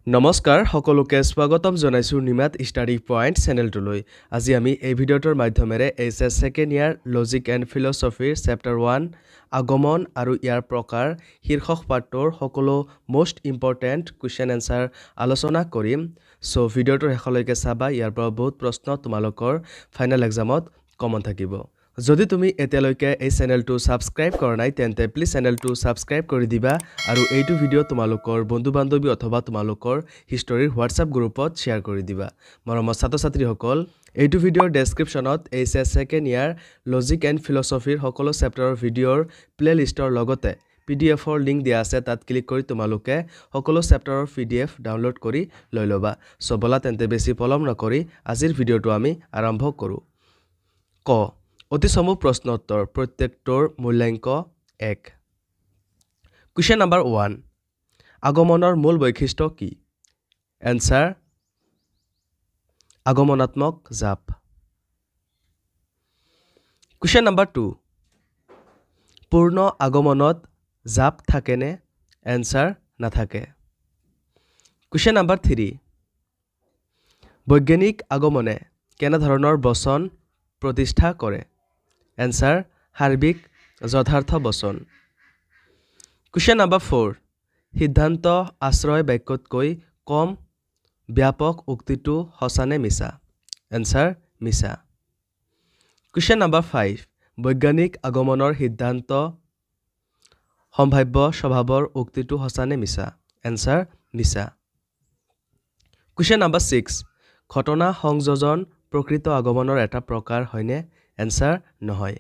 নমস্কাৰ সকলোকে স্বাগতম জনাইছো নিমাত ষ্টাডি পইণ্ট চেনেলটোলৈ আজি আমি এই ভিডিঅ'টোৰ মাধ্যমেৰে HS second year logic and ফিলচফিৰ চেপ্টাৰ 1 আগমন আৰু ইয়াৰ প্ৰকাৰ শীৰ্ষক পাঠটোৰ সকলো মোষ্ট ইম্পৰ্টেণ্ট কুৱেশ্যন এনসাৰ আলোচনা কৰিম সো ভিডিঅ'টোৰ শেষলৈকে চাবা ইয়াৰ পৰা বহুত প্ৰশ্ন তোমালোকৰ ফাইনেল এক্সামত কমন থাকিব যদি তুমি এতিয়ালৈকে এই চেনেলটো সাবস্ক্ৰাইব কৰা নাই তেন্তে প্লিজ চেনেলটো সাবস্ক্ৰাইব কৰি দিবা আৰু এইটো ভিডিও তোমালোকৰ বন্ধু বান্ধৱী অথবা তোমালোকৰ হিষ্টৰীৰ হোৱাটসঅ্যাপ গ্ৰুপত শ্বেয়াৰ কৰি দিবা মৰমৰ ছাত্ৰ ছাত্ৰীসকল এইটো ভিডিওৰ ডেসক্ৰিপচনত HS second year logic and ফিলচফিৰ সকলো চেপ্টাৰৰ ভিডিওৰ প্লেলিষ্টৰ লগতে পিডিএফৰ লিংক দিয়া আছে তাত ক্লিক কৰি তোমালোকে সকলো চেপ্টাৰৰ পিডিএফ ডাউনলোড কৰি লৈ লবা সো বলা তেন্তে বেছি পলম নকৰি আজিৰ ভিডিওটো আমি আৰম্ভ কৰো ক অতি সমূহ প্ৰশ্ন উত্তৰ প্ৰত্যেকটোৰ মূল্যাংক 1 কুৱেশ্যন নম্বৰ 1 আগমনৰ মূল বৈশিষ্ট্য কি এনসাৰ আগমনাত্মক জাপ কুৱেশ্যন নম্বৰ 2 পূৰ্ণ আগমনত জাপ থাকেনে এনসাৰ নাথাকে কুৱেশ্যন নম্বৰ 3 বৈজ্ঞানিক আগমনে কেনে ধৰণৰ বচন প্ৰতিষ্ঠা কৰে এনসাৰ সাৰ্বিক যথাৰ্থ বচন কুৱেশ্যন নম্বৰ 4 সিদ্ধান্ত আশ্ৰয় বাক্যতকৈ কম ব্যাপক উক্তিটো সঁচানে মিছা এনসাৰ মিছা কুৱেশ্যন নম্বৰ 5 বৈজ্ঞানিক আগমনৰ সিদ্ধান্ত সম্ভাব্য স্বভাৱৰ উক্তিটো সঁচানে মিছা এনসাৰ মিছা কুৱেশ্যন নম্বৰ 6 ঘটনা সংযোজন প্ৰকৃত আগমনৰ এটা প্ৰকাৰ হয়নে এনসাৰ নহয়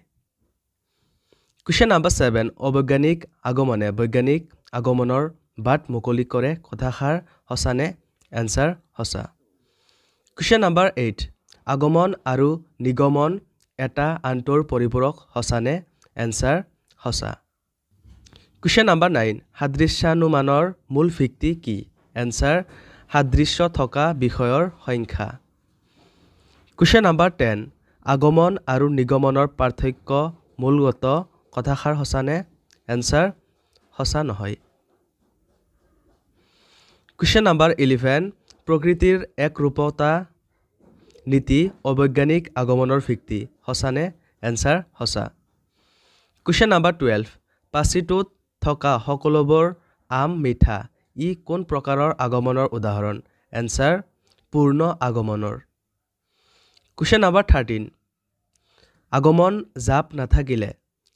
কুৱেশ্যন নম্বৰ 7 অবৈজ্ঞানিক আগমনে বৈজ্ঞানিক আগমনৰ বাট মুকলি কৰে কথাষাৰ সঁচানে এনসাৰ সঁচা কুৱেশ্যন নম্বৰ 8 আগমন আৰু নিগমন এটা আনটোৰ পৰিপূৰক সঁচানে এনসাৰ সঁচা কুৱেশ্যন নম্বৰ 9 সাদৃশ্যানুমানৰ মূল ভিত্তি কি এনসাৰ সাদৃশ্য থকা বিষয়ৰ সংখ্যা কুৱেশ্যন নম্বৰ 10 আগমন আৰু নিগমনৰ পাৰ্থক্য মূলগত কথাষাৰ সঁচানে এনসাৰ সঁচা নহয় কুৱেশ্যন নম্বৰ 11 প্ৰকৃতিৰ একৰূপতা নীতি অবৈজ্ঞানিক আগমনৰ ভিত্তি সঁচানে এনসাৰ সঁচা কুৱেশ্যন নম্বৰ 12 পাচিটোত থকা সকলোবোৰ আম মিঠা ই কোন প্ৰকাৰৰ আগমনৰ উদাহৰণ এনসাৰ পূৰ্ণ আগমনৰ কুৱেশ্যন নম্বৰ 13 আগমন জাপ নাথাকিলে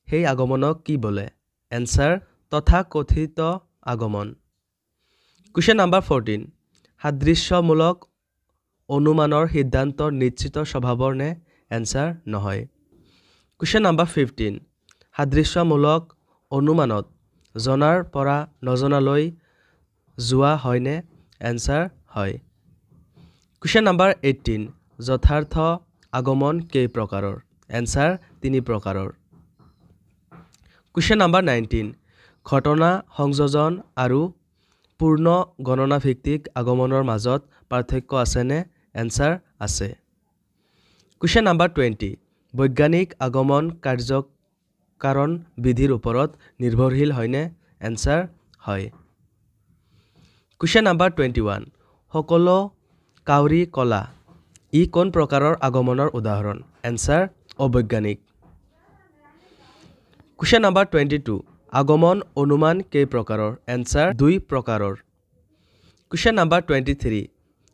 সেই আগমনক কি বোলে এনসাৰ তথাকথিত আগমন কুৱেশ্যন নম্বৰ 14 সাদৃশ্যমূলক অনুমানৰ সিদ্ধান্ত নিশ্চিত স্বভাৱৰ নে এনসাৰ নহয় কুৱেশ্যন নম্বৰ 15 সাদৃশ্যমূলক অনুমানত জনাৰ পৰা নজনালৈ যোৱা হয়নে এনসাৰ হয় কুৱেশ্যন নম্বৰ 18 যথাৰ্থ আগমন কেই প্ৰকাৰৰ এনসাৰ 3 প্ৰকাৰৰ কুৱেশ্যন নম্বৰ 19 ঘটনা সংযোজন আৰু পূৰ্ণ গণনা ভিত্তিক আগমনৰ মাজত পাৰ্থক্য আছে নে এনসাৰ আছে কুৱেশ্যন নম্বৰ 20 বৈজ্ঞানিক আগমন কাৰ্যকাৰণ বিধিৰ ওপৰত নিৰ্ভৰশীল হয়নে এনসাৰ হয় কুৱেশ্যন নম্বৰ 21 সকলো কাউৰী কলা ই কোন প্ৰকাৰৰ আগমনৰ উদাহৰণ এনসাৰ অবৈজ্ঞানিক কুৱেশ্যন নম্বৰ 22 আগমন অনুমান কেই প্ৰকাৰৰ এনসাৰ 2 প্ৰকাৰৰ কুৱেশ্যন নম্বৰ 23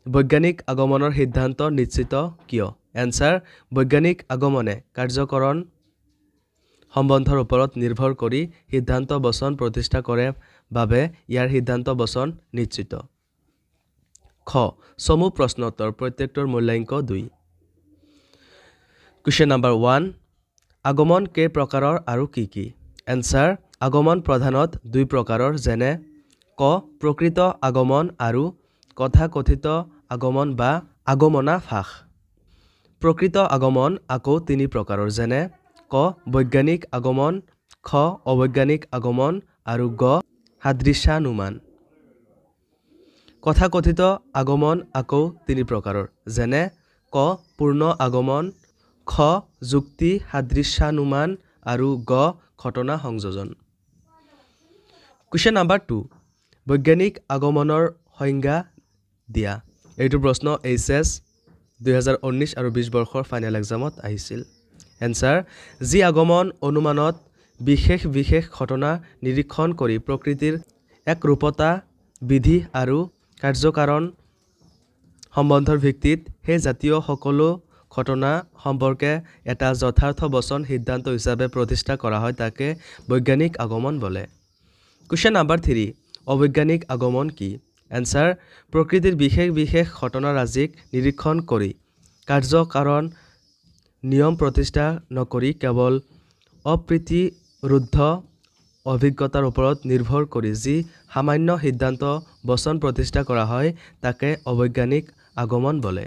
বৈজ্ঞানিক আগমনৰ সিদ্ধান্ত নিশ্চিত কিয় এনসাৰ বৈজ্ঞানিক আগমনে কাৰ্যকৰণ সম্বন্ধৰ ওপৰত নিৰ্ভৰ কৰি সিদ্ধান্ত বচন প্ৰতিষ্ঠা কৰে বাবে ইয়াৰ সিদ্ধান্ত বচন নিশ্চিত খ সমূহ প্ৰশ্ন উত্তৰ প্ৰত্যেকটোৰ মূল্যাংক 2 কুৱেশ্যন নম্বৰ 1 আগমন কেই প্ৰকাৰৰ আৰু কি কি এনসাৰ আগমন প্ৰধানত 2 প্ৰকাৰৰ যেনে ক প্ৰকৃত আগমন আৰু কথাকথিত আগমন বা আগমনাভাস প্ৰকৃত আগমন আকৌ 3 প্ৰকাৰৰ যেনে ক বৈজ্ঞানিক আগমন খ অবৈজ্ঞানিক আগমন আৰু গ সাদৃশ্যানুমান কথাকথিত আগমন আকৌ 3 প্ৰকাৰৰ যেনে ক পূৰ্ণ আগমন খ যুক্তি সাদৃশ্যানুমান আৰু গ ঘটনা সংযোজন কুৱেশ্যন নম্বৰ 2 বৈজ্ঞানিক আগমনৰ সংজ্ঞা দিয়া এইটো প্ৰশ্ন এইচএছ 2019 আৰু 20 বৰ্ষৰ ফাইনেল এক্সামত আহিছিল এনসাৰ যি আগমন অনুমানত বিশেষ বিশেষ ঘটনা নিৰীক্ষণ কৰি প্ৰকৃতিৰ এক ৰূপতা বিধি আৰু কাৰ্যকাৰণ সম্বন্ধৰ ভিত্তিত সেই জাতীয় সকলো ঘটনা সম্পৰ্কে এটা যথাৰ্থ বচন সিদ্ধান্ত হিচাপে প্ৰতিষ্ঠা কৰা হয় তাকে বৈজ্ঞানিক আগমন বোলে কোৱেশ্চন নাম্বাৰ 3 অবৈজ্ঞানিক আগমন কি এনসাৰ প্ৰকৃতিৰ বিশেষ বিশেষ ঘটনাৰাজিক নিৰীক্ষণ কৰি কাৰ্যকাৰণ নিয়ম প্ৰতিষ্ঠা নকৰি কেৱল অপ্ৰীতিৰুদ্ধ অভিজ্ঞতাৰ ওপৰত নিৰ্ভৰ কৰি যি সামান্য সিদ্ধান্ত বচন প্ৰতিষ্ঠা কৰা হয় তাকে অবৈজ্ঞানিক আগমন বোলে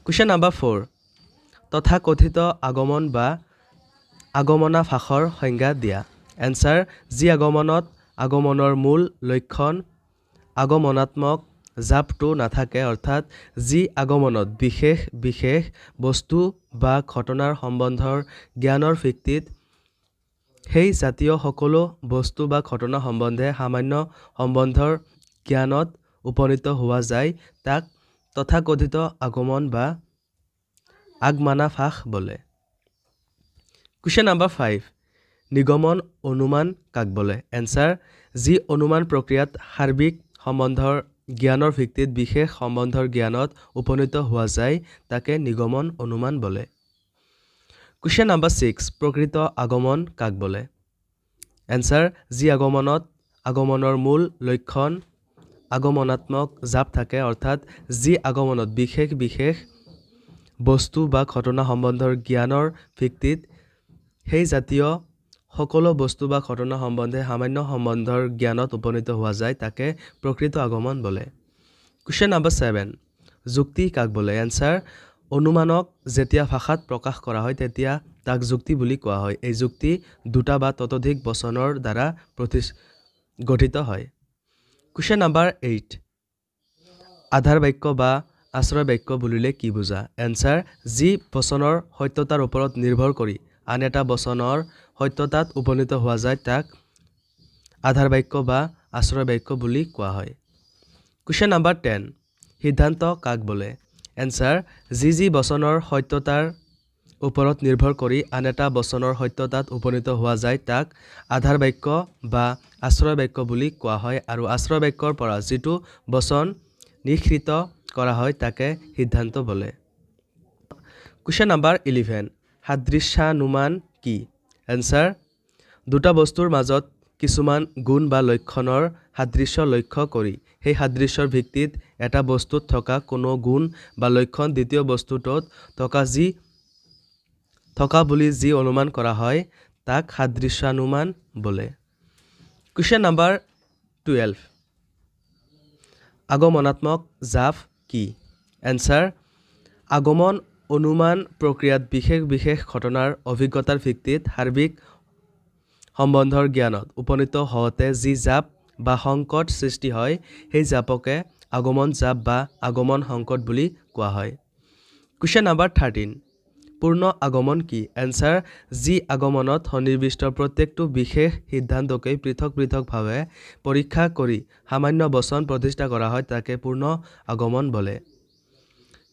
কোৱেশ্চন নাম্বাৰ 4 তথাকথিত আগমন বা আগমনাভাসৰ সংজ্ঞা দিয়া এনসাৰ যি আগমনত আগমনৰ মূল লক্ষণ আগমনাত্মক জাপটো নাথাকে অৰ্থাৎ যি আগমনত বিশেষ বিশেষ বস্তু বা ঘটনাৰ সম্বন্ধৰ জ্ঞানৰ ভিত্তিত সেই জাতীয় সকলো বস্তু বা ঘটনা সম্বন্ধে সামান্য সম্বন্ধৰ জ্ঞানত উপনীত হোৱা যায় তাক তথাকথিত আগমন বা আগমনাভাস বোলে কোৱেশ্চন নাম্বাৰ 5 নিগমন অনুমান কাক বোলে এনসাৰ যি অনুমান প্ৰক্ৰিয়াত সাৰ্বিক সম্বন্ধৰ জ্ঞানৰ ভিত্তিত বিশেষ সম্বন্ধৰ জ্ঞানত উপনীত হোৱা যায় তাকে নিগমন অনুমান বোলে কোৱেশ্চন নাম্বাৰ 6 প্ৰকৃত আগমন কাক বোলে এনসাৰ যি আগমনত আগমনৰ মূল লক্ষণ আগমনাত্মক জাপ থাকে অৰ্থাৎ যি আগমনত বিশেষ বিশেষ বস্তু বা ঘটনা সম্বন্ধৰ জ্ঞানৰ ভিত্তিত সেই জাতীয় সকলো বস্তু বা ঘটনা সম্বন্ধে সামান্য সম্বন্ধৰ জ্ঞানত উপনীত হোৱা যায় তাকে প্ৰকৃত আগমন বোলে কোৱেশ্চন নাম্বাৰ 7 যুক্তি কাক বোলে এনসাৰ অনুমানক যেতিয়া ভাষাত প্ৰকাশ কৰা হয় তেতিয়া তাক যুক্তি বুলি কোৱা হয় এই যুক্তি দুটা বা ততোধিক বচনৰ দ্বাৰা গঠিত হয় কোৱেশ্চন নাম্বাৰ 8 আধাৰ বাক্য বা আশ্ৰয় বাক্য বুলিলে কি বুজা এনসাৰ যি বচনৰ সত্যতাৰ ওপৰত নিৰ্ভৰ কৰি আন এটা বচনৰ সত্যতাত উপনীত হোৱা যায় তাক আধাৰ বাক্য বা আশ্ৰয় বাক্য বুলি কোৱা হয় কোৱেশ্চন নাম্বাৰ 10 সিদ্ধান্ত কাক বোলে এনসাৰ যি বচনৰ সত্যতাৰ ওপৰত নিৰ্ভৰ কৰি আন এটা বচনৰ সত্যতাত উপনীত হোৱা যায় তাক আধাৰ বাক্য বা আশ্ৰয় বাক্য বুলি কোৱা হয় আৰু আশ্ৰয় বাক্যৰ পৰা যিটো বচন নিঃসৃত কৰা হয় তাকে সিদ্ধান্ত বোলে কোৱেশ্চন নাম্বাৰ 11 সাদৃশ্যানুমান কি এনসাৰ দুটা বস্তুৰ মাজত কিছুমান গুণ বা লক্ষণৰ সাদৃশ্য লক্ষ্য কৰি সেই সাদৃশ্যৰ ভিত্তিত এটা বস্তুত থকা কোনো গুণ বা লক্ষণ দ্বিতীয় বস্তুটোত থকা বুলি যি অনুমান কৰা হয় তাক সাদৃশ্যানুমান বোলে কোৱেশ্চন নাম্বাৰ 12 আগমনাত্মক জাপ কি এনসাৰ আগমন অনুমান প্ৰক্ৰিয়াত বিশেষ বিশেষ ঘটনাৰ অভিজ্ঞতাৰ ভিত্তিত সাৰ্বিক সম্বন্ধৰ জ্ঞানত উপনীত হওঁতে যি জাপ বা সংকট সৃষ্টি হয় সেই জাপকে আগমন জাপ বা আগমন সংকট বুলি কোৱা হয় কোৱেশ্চন নাম্বাৰ 13 পূৰ্ণ আগমন কি এনসাৰ যি আগমনত সন্নিৱিষ্ট প্ৰত্যেকটো বিশেষ সিদ্ধান্তকে পৃথক পৃথকভাৱে পৰীক্ষা কৰি সামান্য বচন প্ৰতিষ্ঠা কৰা হয় তাকে পূৰ্ণ আগমন বোলে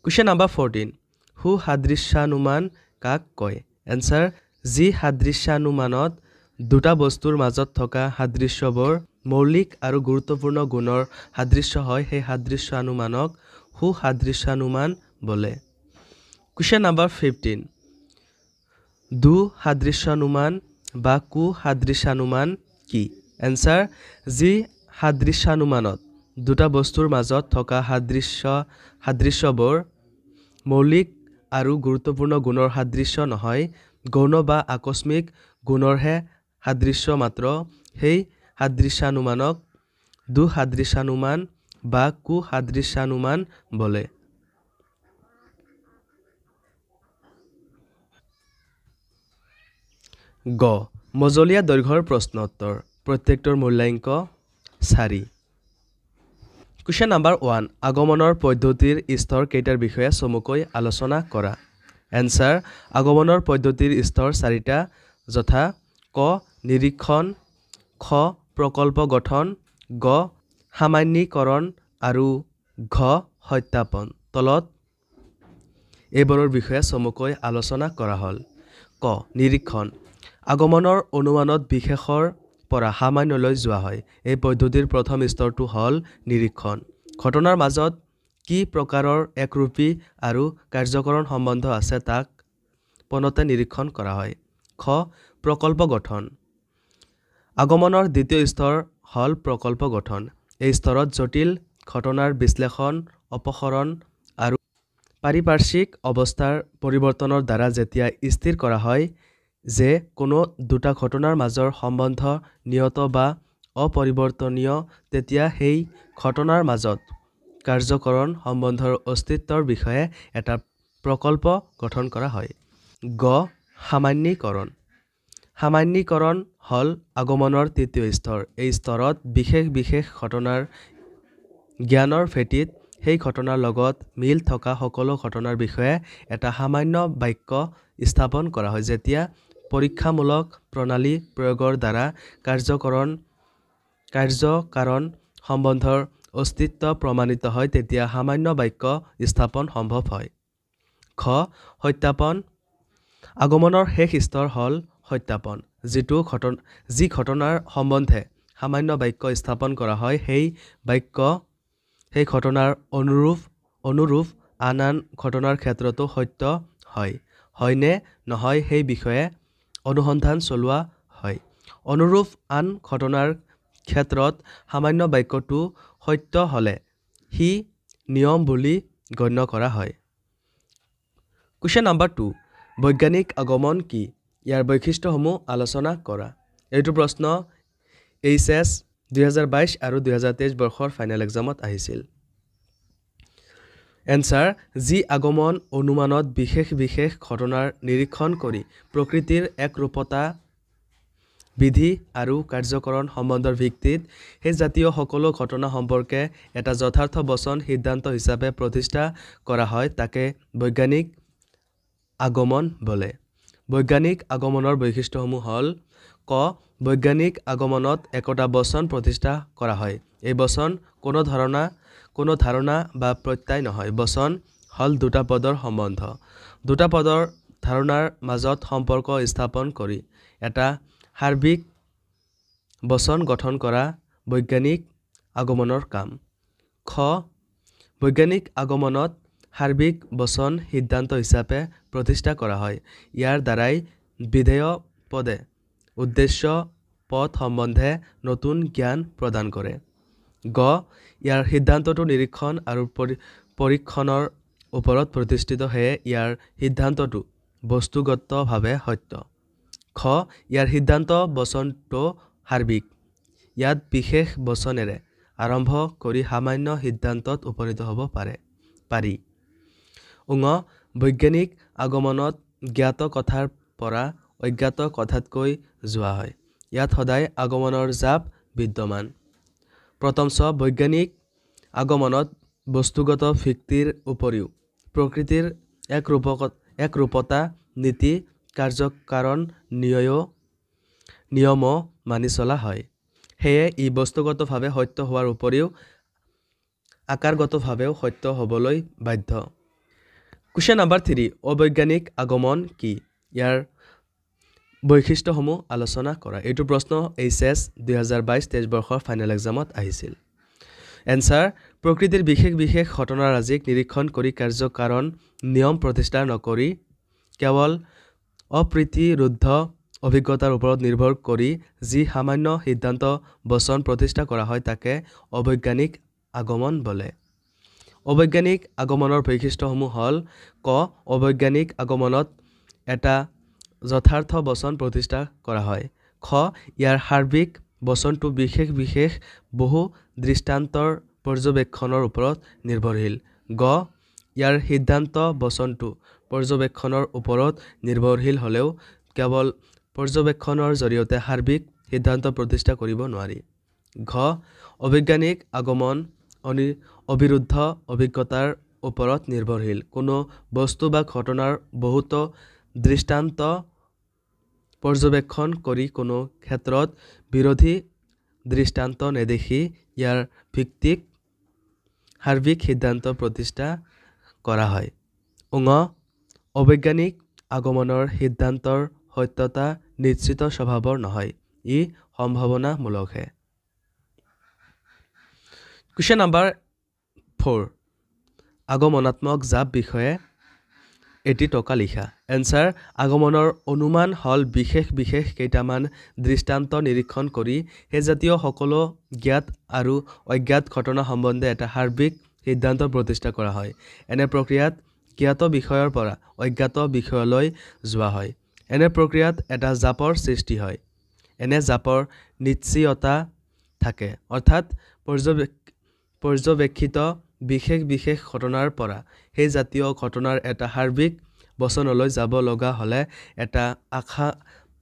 কোৱেশ্চন নাম্বাৰ 14 সুসাদৃশ্যানুমান কাক কয় এনসাৰ যি সাদৃশ্যানুমানত দুটা বস্তুৰ মাজত থকা সাদৃশ্যবোৰ মৌলিক আৰু গুৰুত্বপূৰ্ণ গুণৰ সাদৃশ্য হয় সেই সাদৃশ্যানুমানক সুসাদৃশ্যানুমান বোলে কোৱেশ্চন নাম্বাৰ 15 দুসাদৃশ্যানুমান বা কুসাদৃশ্যানুমান কি এনসাৰ যি সাদৃশ্যানুমানত দুটা বস্তুৰ মাজত থকা সাদৃশ্যবোৰ মৌলিক আৰু গুৰুত্বপূৰ্ণ গুণৰ সাদৃশ্য নহয় গৌণ বা আকস্মিক গুণৰহে সাদৃশ্য মাত্ৰ সেই সাদৃশ্যানুমানক দুসাদৃশ্যানুমান বা কুসাদৃশ্যানুমান বোলে গ মজলীয়া দৈৰ্ঘ্যৰ প্ৰশ্ন উত্তৰ প্ৰত্যেকটোৰ মূল্যাংক 4 কোৱেশ্চন নাম্বাৰ 1 আগমনৰ পদ্ধতিৰ স্তৰ কেইটাৰ বিষয়ে চমুকৈ আলোচনা কৰা এনসাৰ আগমনৰ পদ্ধতিৰ স্তৰ 4টা যথা ক নিৰীক্ষণ খ প্ৰকল্প গঠন গ সামান্যীকৰণ আৰু ঘ সত্যাপন তলত এইবোৰৰ বিষয়ে চমুকৈ আলোচনা কৰা হ'ল ক নিৰীক্ষণ আগমনৰ অনুমানত বিশেষৰ পৰা সামান্যলৈ যোৱা হয় এই পদ্ধতিৰ প্ৰথম স্তৰটো হ'ল নিৰীক্ষণ ঘটনাৰ মাজত কি প্ৰকাৰৰ একৰূপী আৰু কাৰ্যকৰণ সম্বন্ধ আছে তাক পোনতে নিৰীক্ষণ কৰা হয় খ প্ৰকল্প গঠন আগমনৰ দ্বিতীয় স্তৰ হ'ল প্ৰকল্প গঠন এই স্তৰত জটিল ঘটনাৰ বিশ্লেষণ অপসৰণ আৰু পাৰিপাৰ্শ্বিক অৱস্থাৰ পৰিৱৰ্তনৰ দ্বাৰা যেতিয়া স্থিৰ কৰা হয় যে কোনো দুটা ঘটনাৰ মাজৰ সম্বন্ধ নিয়ত বা অপৰিৱৰ্তনীয় তেতিয়া সেই ঘটনাৰ মাজত কাৰ্যকৰণ সম্বন্ধৰ অস্তিত্বৰ বিষয়ে এটা প্ৰকল্প গঠন কৰা হয় গ সামান্যীকৰণ সামান্যীকৰণ হ'ল আগমনৰ তৃতীয় স্তৰ এই স্তৰত বিশেষ ঘটনাৰ জ্ঞানৰ ভেটিত সেই ঘটনাৰ লগত মিল থকা সকলো ঘটনাৰ বিষয়ে এটা সামান্য বাক্য স্থাপন কৰা হয় যেতিয়া পৰীক্ষামূলক প্ৰণালী প্ৰয়োগৰ দ্বাৰা কাৰ্যকাৰণ সম্বন্ধৰ অস্তিত্ব প্ৰমাণিত হয় তেতিয়া সামান্য বাক্য স্থাপন সম্ভৱ হয় খ সত্যাপন আগমনৰ শেষ স্তৰ হ'ল সত্যাপন যি ঘটনাৰ সম্বন্ধে সামান্য বাক্য স্থাপন কৰা হয় সেই ঘটনাৰ অনুৰূপ আন ঘটনাৰ ক্ষেত্ৰতো সত্য হয়নে নহয় সেই বিষয়ে অনুসন্ধান চলোৱা হয় অনুৰূপ আন ঘটনাৰ ক্ষেত্ৰত সামান্য বাক্যটো সত্য হ'লে সি নিয়ম বুলি গণ্য কৰা হয় কুৱেশ্যন নম্বৰ 2 বৈজ্ঞানিক আগমন কি ইয়াৰ বৈশিষ্ট্যসমূহ আলোচনা কৰা এইটো প্ৰশ্ন HS 2022 আৰু 2023 বৰ্ষৰ ফাইনেল এক্সামত আহিছিল এনসাৰ যি আগমন অনুমানত বিশেষ ঘটনাৰ নিৰীক্ষণ কৰি প্ৰকৃতিৰ একৰূপতা বিধি আৰু কাৰ্যকৰণ সম্বন্ধৰ ভিত্তিত সেই জাতীয় সকলো ঘটনা সম্পৰ্কে এটা যথাৰ্থ বচন সিদ্ধান্ত হিচাপে প্ৰতিষ্ঠা কৰা হয় তাকে বৈজ্ঞানিক আগমন বোলে বৈজ্ঞানিক আগমনৰ বৈশিষ্ট্যসমূহ হ'ল ক বৈজ্ঞানিক আগমনত একোটা বচন প্ৰতিষ্ঠা কৰা হয় এই বচন কোনো ধাৰণা বা প্ৰত্যয় নহয় বচন হ'ল দুটা পদৰ সম্বন্ধ দুটা পদৰ ধাৰণাৰ মাজত সম্পৰ্ক স্থাপন কৰি এটা সাৰ্বিক বচন গঠন কৰা বৈজ্ঞানিক আগমনৰ কাম খ বৈজ্ঞানিক আগমনত সাৰ্বিক বচন সিদ্ধান্ত হিচাপে প্ৰতিষ্ঠা কৰা হয় ইয়াৰ দ্বাৰাই বিধেয় পদে উদ্দেশ্য পথ সম্বন্ধে নতুন জ্ঞান প্ৰদান কৰে গ ইয়াৰ সিদ্ধান্তটো নিৰীক্ষণ আৰু পৰীক্ষণৰ ওপৰত প্ৰতিষ্ঠিত হয়ে ইয়াৰ সিদ্ধান্তটো বস্তুগতভাৱে সত্য খ ইয়াৰ সিদ্ধান্ত বচনটো সাৰ্বিক ইয়াত বিশেষ বচনেৰে আৰম্ভ কৰি সামান্য সিদ্ধান্তত উপনীত হ'ব পাৰি বৈজ্ঞানিক আগমনত জ্ঞাত কথাৰ পৰা অজ্ঞাত কথাতকৈ যোৱা হয় ইয়াত সদায় আগমনৰ জাপ বিদ্যমান প্ৰথম বৈজ্ঞানিক আগমনত বস্তুগত ভিত্তিৰ উপৰিও প্ৰকৃতিৰ একৰূপতা নীতি কাৰ্যকাৰণ নিয়ম মানি চলা হয় সেয়ে ই বস্তুগতভাৱে সত্য হোৱাৰ উপৰিও আকাৰগতভাৱেও সত্য হ'বলৈ বাধ্য কুৱেশ্যন নম্বৰ 3 অবৈজ্ঞানিক আগমন কি ইয়াৰ বৈশিষ্ট্যসমূহ আলোচনা কৰা এইটো প্ৰশ্ন HS 2022-23 বৰ্ষৰ ফাইনেল এক্সামত আহিছিল এনসাৰ প্ৰকৃতিৰ বিশেষ ঘটনাৰাজিক নিৰীক্ষণ কৰি কাৰ্যকাৰণ নিয়ম প্ৰতিষ্ঠা নকৰি কেৱল অপ্ৰীতিৰুদ্ধ অভিজ্ঞতাৰ ওপৰত নিৰ্ভৰ কৰি যি সামান্য সিদ্ধান্ত বচন প্ৰতিষ্ঠা কৰা হয় তাকে অবৈজ্ঞানিক আগমন বোলে অবৈজ্ঞানিক আগমনৰ বৈশিষ্ট্যসমূহ হ'ল ক অবৈজ্ঞানিক আগমনত এটা যথাৰ্থ বচন প্ৰতিষ্ঠা কৰা হয় খ ইয়াৰ সাৰ্বিক বচনটো বিশেষ বহু দৃষ্টান্তৰ পৰ্যবেক্ষণৰ ওপৰত নিৰ্ভৰশীল গ ইয়াৰ সিদ্ধান্ত বচনটো পৰ্যবেক্ষণৰ ওপৰত নিৰ্ভৰশীল হ'লেও কেৱল পৰ্যবেক্ষণৰ জৰিয়তে সাৰ্বিক সিদ্ধান্ত প্ৰতিষ্ঠা কৰিব নোৱাৰি ঘ অবৈজ্ঞানিক আগমন অবিৰুদ্ধ অভিজ্ঞতাৰ ওপৰত নিৰ্ভৰশীল কোনো বস্তু বা ঘটনাৰ বহুতো দৃষ্টান্ত পৰ্যবেক্ষণ কৰি কোনো ক্ষেত্ৰত বিৰোধী দৃষ্টান্ত নেদেখি ইয়াৰ ভিত্তিক সাৰ্বিক সিদ্ধান্ত প্ৰতিষ্ঠা কৰা হয় অবৈজ্ঞানিক আগমনৰ সিদ্ধান্তৰ সত্যতা নিশ্চিত স্বভাৱৰ নহয় ই সম্ভাৱনামূলকহে Question number 4 আগমনাত্মক জাপ বিষয়ে এটি টকা লিখা এনসাৰ আগমনৰ অনুমান হল বিশেষ কেইটামান দৃষ্টান্ত নিৰীক্ষণ কৰি হে জাতীয় সকলো জ্ঞাত আৰু অজ্ঞাত ঘটনা সম্বন্ধে এটা সাৰ্বিক সিদ্ধান্ত প্ৰতিষ্ঠা কৰা হয় এনে প্ৰক্ৰিয়াত জ্ঞাত বিষয়ৰ পৰা অজ্ঞাত বিষয়লৈ যোৱা হয় এনে প্ৰক্ৰিয়াত এটা জাপৰ সৃষ্টি হয় এনে জাপৰ নিশ্চয়তা থাকে অৰ্থাৎ পৰ্যবেক্ষিত বিশেষ ঘটনাৰ পৰা সেই জাতীয় ঘটনাৰ এটা সাৰ্বিক বচনলৈ যাব লগা হলে এটা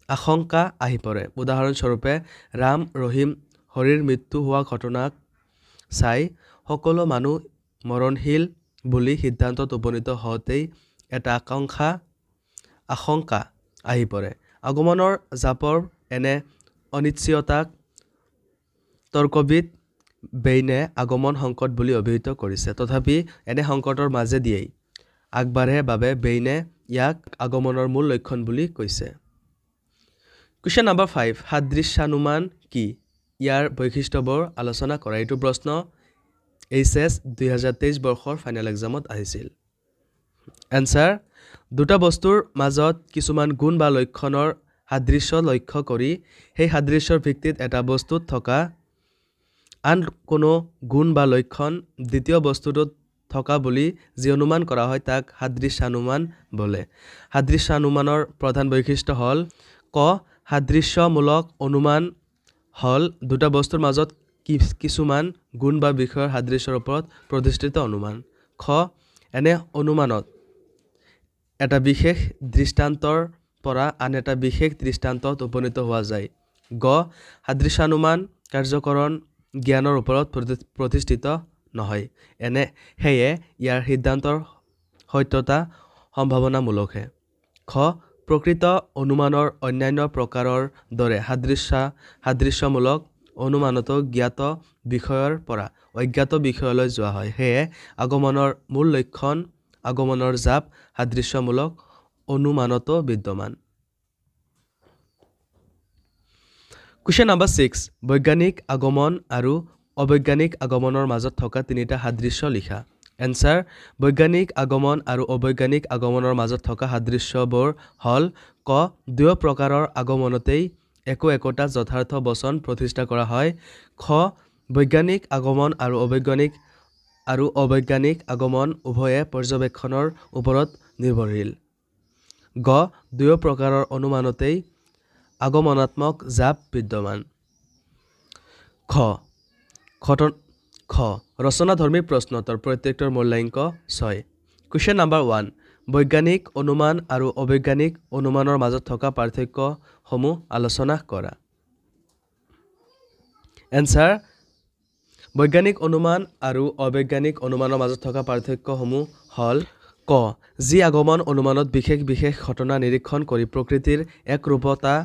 আশংকা আহি পৰে উদাহৰণস্বৰূপে ৰাম ৰহিম হৰিৰ মৃত্যু হোৱা ঘটনাক চাই সকলো মানুহ মৰণশীল বুলি সিদ্ধান্তত উপনীত হওঁতেই এটা আশংকা আহি পৰে আগমনৰ জাপৰ এনে অনিশ্চয়তাক তৰ্কবিদ বেইনে আগমন সংকট বুলি অভিহিত কৰিছে তথাপি এনে সংকটৰ মাজেদিয়েই আগবাঢ়ে বাবে বেইনে ইয়াক আগমনৰ মূল লক্ষণ বুলি কৈছে Question number 5 সাদৃশ্যানুমান কি ইয়াৰ বৈশিষ্ট্যবোৰ আলোচনা কৰা এইটো প্ৰশ্ন এইচএছ 2023 বৰ্ষৰ ফাইনেল এক্সামত আহিছিল এনসাৰ দুটা বস্তুৰ মাজত কিছুমান গুণ বা লক্ষণৰ সাদৃশ্য লক্ষ্য কৰি সেই সাদৃশ্যৰ ভিত্তিত এটা বস্তুত থকা আন কোনো গুণ বা লক্ষণ দ্বিতীয় বস্তুটোত থকা বুলি যি অনুমান কৰা হয় তাক সাদৃশ্যানুমান বোলে সাদৃশ্যানুমানৰ প্ৰধান বৈশিষ্ট্য হল ক সাদৃশ্যমূলক অনুমান হল দুটা বস্তুৰ মাজত কিছুমান গুণ বা বিষয়ৰ সাদৃশ্যৰ ওপৰত প্ৰতিষ্ঠিত অনুমান খ এনে অনুমানত এটা বিশেষ দৃষ্টান্তৰ পৰা আন এটা বিশেষ দৃষ্টান্তত উপনীত হোৱা যায় গ সাদৃশ্যানুমান কাৰ্যকৰণ জ্ঞানৰ ওপৰত প্ৰতিষ্ঠিত নহয় এনে হেয়ে ইয়াৰ সিদ্ধান্তৰ সত্যতা সম্ভাৱনামূলকহে খ প্ৰকৃত অনুমানৰ অন্যান্য প্ৰকাৰৰ দৰে সাদৃশ্যমূলক অনুমানতো জ্ঞাত বিষয়ৰ পৰা অজ্ঞাত বিষয়লৈ যোৱা হয় হেয়ে আগমনৰ মূল লক্ষণ আগমনৰ জাপ সাদৃশ্যমূলক অনুমানতো বিদ্যমান Question number 6 বৈজ্ঞানিক আগমন আৰু অবৈজ্ঞানিক আগমনৰ মাজত থকা তিনিটা সাদৃশ্য লিখা এনসাৰ বৈজ্ঞানিক আগমন আৰু অবৈজ্ঞানিক আগমনৰ মাজত থকা সাদৃশ্যবোৰ হল ক দুয়ো প্ৰকাৰৰ আগমনতেই একোটা যথাৰ্থ বচন প্ৰতিষ্ঠা কৰা হয় খ বৈজ্ঞানিক আগমন আৰু অবৈজ্ঞানিক আগমন উভয়ে পৰ্যবেক্ষণৰ ওপৰত নিৰ্ভৰশীল গ দুয়ো প্ৰকাৰৰ অনুমানতেই আগমনাত্মক জাপ বিদ্যমান খ ৰচনাধৰ্মী প্ৰশ্নোত্তৰ প্ৰত্যেকটোৰ মূল্যাংক 6 Question number 1 বৈজ্ঞানিক অনুমান আৰু অবৈজ্ঞানিক অনুমানৰ মাজত থকা পাৰ্থক্যসমূহ আলোচনা কৰা এনসাৰ বৈজ্ঞানিক অনুমান আৰু অবৈজ্ঞানিক অনুমানৰ মাজত থকা পাৰ্থক্যসমূহ হল ক যি আগমন অনুমানত বিশেষ ঘটনা নিৰীক্ষণ কৰি প্ৰকৃতিৰ একৰূপতা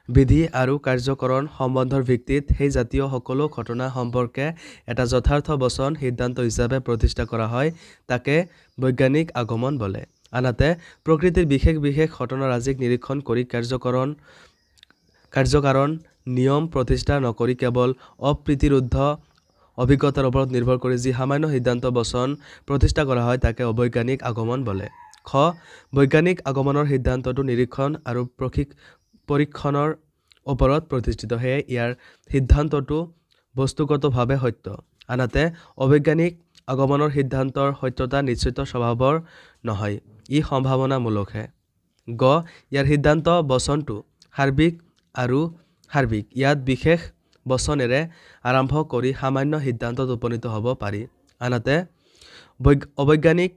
বিধি আৰু কাৰ্যকৰণ সম্বন্ধৰ ভিত্তিত সেই জাতীয় সকলো ঘটনা সম্পৰ্কে এটা যথাৰ্থ বচন সিদ্ধান্ত হিচাপে প্ৰতিষ্ঠা কৰা হয় তাকে বৈজ্ঞানিক আগমন বোলে আনহাতে প্ৰকৃতিৰ বিশেষ ঘটনাৰাজিক নিৰীক্ষণ কৰি কাৰ্যকাৰণ নিয়ম প্ৰতিষ্ঠা নকৰি কেৱল অপ্ৰীতিৰুদ্ধ অভিজ্ঞতাৰ ওপৰত নিৰ্ভৰ কৰি যি সামান্য সিদ্ধান্ত বচন প্ৰতিষ্ঠা কৰা হয় তাকে অবৈজ্ঞানিক আগমন বোলে খ বৈজ্ঞানিক আগমনৰ সিদ্ধান্তটো নিৰীক্ষণ আৰু পৰীক্ষণৰ ওপৰত প্ৰতিষ্ঠিত হয় ইয়াৰ সিদ্ধান্তটো বস্তুগতভাৱে সত্য আনহাতে অবৈজ্ঞানিক আগমনৰ সিদ্ধান্তৰ সত্যতা নিশ্চিত স্বভাৱৰ নহয় ই সম্ভাৱনামূলকহে গ ইয়াৰ সিদ্ধান্ত বচনটো সাৰ্বিক ইয়াত বিশেষ বচনেৰে আৰম্ভ কৰি সামান্য সিদ্ধান্তত উপনীত হ'ব পাৰি আনহাতে অবৈজ্ঞানিক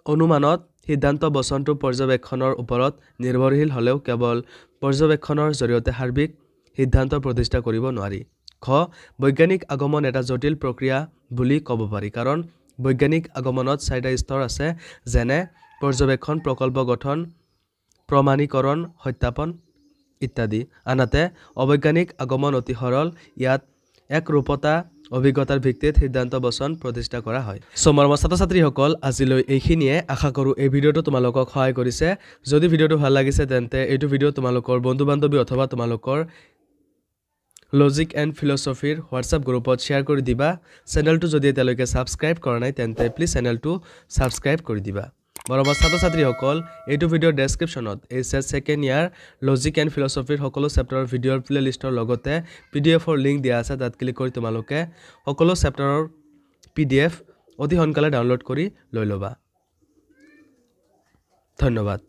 অনুমানত সিদ্ধান্ত বচনটো পৰ্যবেক্ষণৰ ওপৰত নিৰ্ভৰশীল হলেও কেৱল পৰ্যবেক্ষণৰ জৰিয়তে সাৰ্বিক সিদ্ধান্ত প্ৰতিষ্ঠা কৰিব নোৱাৰি খ বৈজ্ঞানিক আগমন এটা জটিল প্ৰক্ৰিয়া বুলি ক'ব পাৰি কাৰণ বৈজ্ঞানিক আগমনত 4টা স্তৰ আছে যেনে পৰ্যবেক্ষণ প্ৰকল্প গঠন প্ৰমাণীকৰণ সত্যাপন ইত্যাদি আনহাতে অবৈজ্ঞানিক আগমন অতি সৰল ইয়াত একৰূপতা অভিজ্ঞতাৰ ভিত্তিত সিদ্ধান্ত বচন প্ৰতিষ্ঠা কৰা হয় সো মৰমৰ ছাত্ৰ-ছাত্ৰীসকল আজিলৈ এইখিনিয়ে আশা কৰোঁ এই ভিডিঅ'টো তোমালোকক সহায় কৰিছে যদি ভিডিঅ'টো ভাল লাগিছে তেন্তে এইটো ভিডিঅ' তোমালোকৰ বন্ধু-বান্ধৱী অথবা তোমালোকৰ লজিক এণ্ড ফিলছফিৰ হোৱাটছআপ গ্ৰুপত শ্বেয়াৰ কৰি দিবা চেনেলটো যদি এতিয়ালৈকে ছাবস্ক্ৰাইব কৰা নাই তেন্তে প্লিজ চেনেলটো ছাবস্ক্ৰাইব কৰি দিবা মৰমৰ ছাত্ৰ-ছাত্ৰীসকল এইটো ভিডিঅ'ৰ ডেছক্ৰিপশ্যনত HS second year logic and ফিলছফিৰ সকলো চেপ্টাৰৰ ভিডিঅ'ৰ প্লেলিষ্টৰ লগতে পিডিএফৰ লিংক দিয়া আছে তাত ক্লিক কৰি তোমালোকে সকলো চেপ্টাৰৰ পিডিএফ অতি সোনকালে ডাউনলোড কৰি লৈ ল'বা ধন্যবাদ